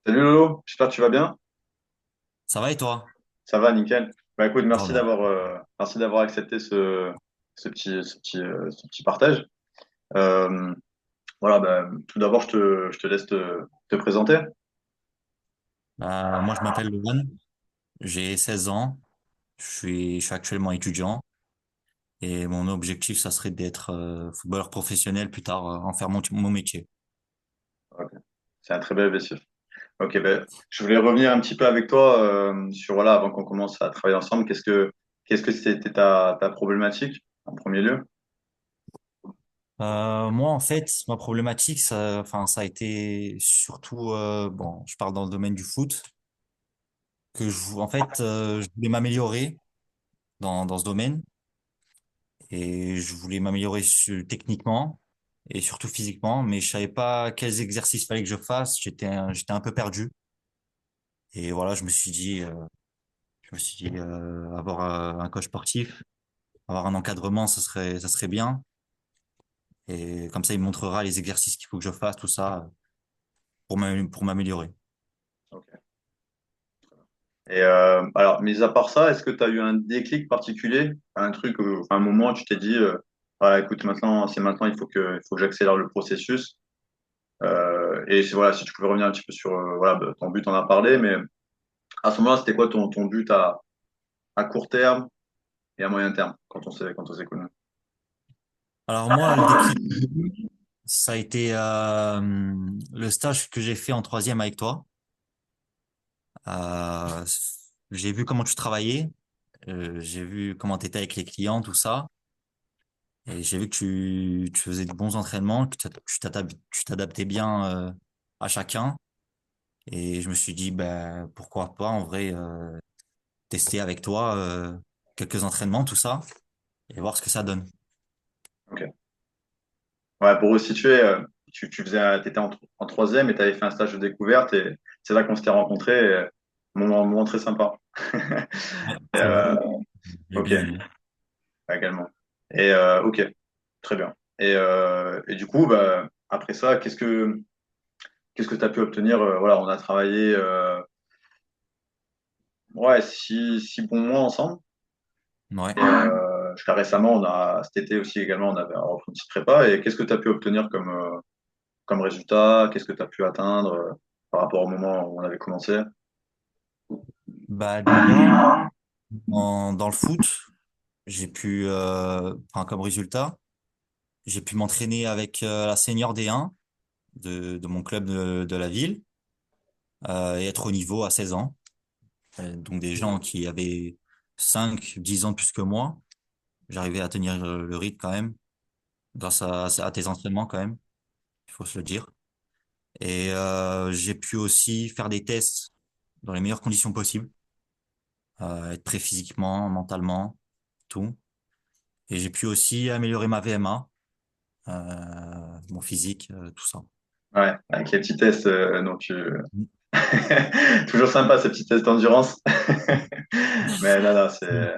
Salut Lolo, j'espère que tu vas bien. Ça va et toi? Ça va, nickel. Bah écoute, Trop bien. merci d'avoir accepté ce petit partage. Euh, voilà, bah, tout d'abord, je te laisse te présenter. Moi, je m'appelle Lohan, j'ai 16 ans, je suis actuellement étudiant et mon objectif, ça serait d'être footballeur professionnel plus tard, en faire mon métier. Ok. C'est un très bel objectif. Ok, ben, je voulais revenir un petit peu avec toi sur, voilà, avant qu'on commence à travailler ensemble, qu'est-ce que c'était ta problématique en premier lieu? Moi, en fait, ma problématique, ça a été surtout, bon, je parle dans le domaine du foot, je voulais m'améliorer dans ce domaine et je voulais m'améliorer techniquement et surtout physiquement, mais je savais pas quels exercices fallait que je fasse. J'étais un peu perdu. Et voilà, avoir un coach sportif, avoir un encadrement, ça serait bien. Et comme ça, il me montrera les exercices qu'il faut que je fasse, tout ça, pour m'améliorer. Ok. Et alors, mis à part ça, est-ce que tu as eu un déclic particulier, un truc, enfin, un moment où tu t'es dit, voilà, écoute, maintenant, c'est maintenant, il faut que j'accélère le processus. Et voilà, si tu pouvais revenir un petit peu sur, voilà, bah, ton but, on a parlé, mais à ce moment-là, c'était quoi ton but à court terme et à moyen terme quand on s'est connu? Alors moi, le déclic, ça a été le stage que j'ai fait en troisième avec toi. Euh, j'ai vu comment tu travaillais, j'ai vu comment tu étais avec les clients, tout ça. Et j'ai vu que tu faisais de bons entraînements, que tu t'adaptais bien à chacun. Et je me suis dit, ben, pourquoi pas en vrai tester avec toi quelques entraînements, tout ça, et voir ce que ça donne. Ok. Ouais, pour resituer, tu faisais, t'étais en troisième et tu avais fait un stage de découverte et c'est là qu'on s'était rencontrés. Moment très sympa. Ouais, Et, c'est vrai. J'ai ok, bien aimé. également. Et ok, très bien. Et du coup, bah, après ça, qu'est-ce que tu as pu obtenir? Voilà, on a travaillé ouais, six bons mois ensemble. Ouais. Et jusqu'à récemment, cet été aussi également, on avait repris une petite prépa. Et qu'est-ce que tu as pu obtenir comme résultat? Qu'est-ce que tu as pu atteindre par rapport au moment où on avait commencé? Bah déjà, dans le foot, comme résultat, j'ai pu m'entraîner avec la senior D1 de mon club de la ville et être au niveau à 16 ans. Donc des gens qui avaient 5 10 ans de plus que moi. J'arrivais à tenir le rythme quand même, grâce à tes entraînements quand même, il faut se le dire. Et j'ai pu aussi faire des tests dans les meilleures conditions possibles, être prêt physiquement, mentalement, tout. Et j'ai pu aussi améliorer ma VMA, mon physique, tout ça. Ouais, avec les petits tests, toujours sympa ces petits tests d'endurance. Mais là, c'est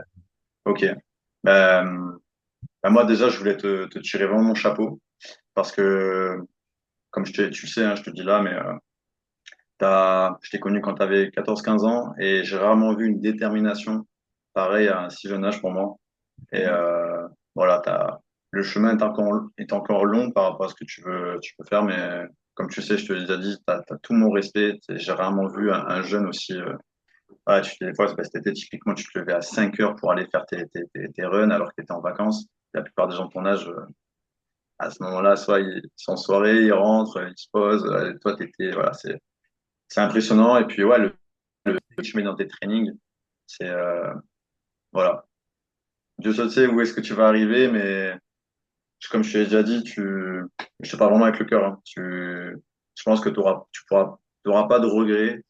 ok. Ben, ben moi déjà, je voulais te tirer vraiment mon chapeau parce que, comme tu le sais, hein, je te dis là, mais je t'ai connu quand tu avais 14-15 ans et j'ai rarement vu une détermination pareille à un si jeune âge pour moi. Et voilà, le chemin est encore long par rapport à ce que tu peux faire, mais comme tu sais, je te l'ai déjà dit, tu as tout mon respect. J'ai rarement vu un jeune aussi. Ouais, des fois, cet été, typiquement, tu te levais à 5 heures pour aller faire tes runs alors que tu étais en vacances. La plupart des gens de ton âge, à ce moment-là, soit ils sont en soirée, ils rentrent, ils se posent. Toi, voilà, c'est impressionnant. Et puis, ouais, que tu mets dans tes trainings, c'est, voilà. Dieu seul sait où est-ce que tu vas arriver, mais comme je t'ai déjà dit, je te parle vraiment avec le cœur, hein. Je pense que t'auras pas de regrets.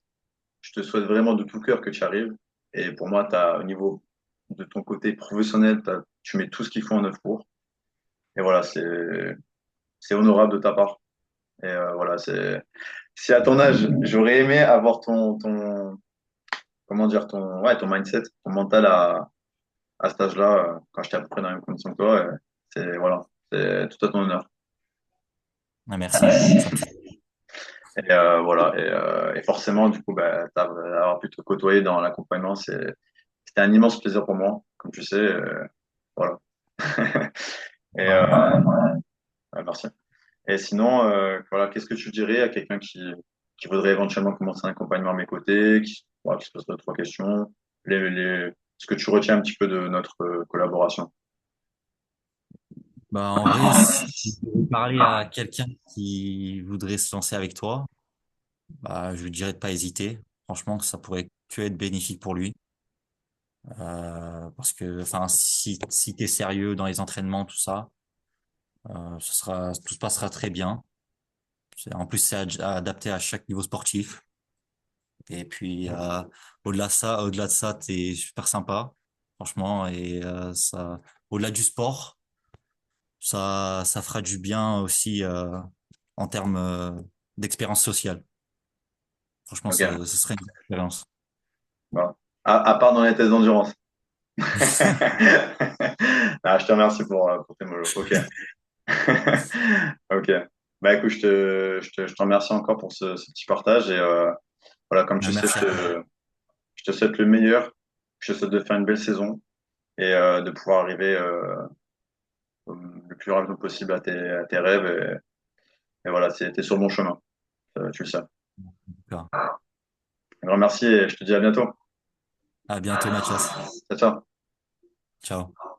Je te souhaite vraiment de tout cœur que tu arrives. Et pour moi, au niveau de ton côté professionnel, tu mets tout ce qu'il faut en œuvre pour. Et voilà, c'est honorable de ta part. Et voilà, si à ton âge, j'aurais aimé avoir comment dire, ton mindset, ton mental à cet âge-là, quand j'étais à peu près dans les mêmes conditions que toi, voilà, c'est tout à ton honneur. Ah, merci. Ça me fait. Voilà. Et forcément, du coup, bah, avoir pu te côtoyer dans l'accompagnement, c'était un immense plaisir pour moi, comme tu sais. Voilà. Et ouais, merci. Et sinon, voilà, qu'est-ce que tu dirais à quelqu'un qui voudrait éventuellement commencer un accompagnement à mes côtés, voilà, qui se poserait trois questions, ce que tu retiens un petit peu de notre collaboration? Bah, en vrai, si tu veux parler à quelqu'un qui voudrait se lancer avec toi, bah, je lui dirais de pas hésiter. Franchement, que ça pourrait que être bénéfique pour lui. Parce que, enfin, si t'es sérieux dans les entraînements, tout ça, tout se passera très bien. En plus, c'est adapté à chaque niveau sportif. Et puis, au-delà de ça, t'es super sympa, franchement. Et au-delà du sport, ça fera du bien aussi en termes d'expérience sociale. Franchement, Ok. ce serait une bonne expérience. Voilà. À part dans les tests d'endurance. Ah, je te remercie pour tes mots. Ok. Ok. Bah écoute, je te remercie encore pour ce petit partage. Et voilà, comme tu sais, Merci à toi. je te souhaite le meilleur. Je te souhaite de faire une belle saison et de pouvoir arriver le plus rapidement possible à tes rêves. Et voilà, t'es sur le bon chemin. Tu le sais. Un grand merci et je te dis à bientôt. À bientôt, Mathias. Ciao, ciao. Ciao.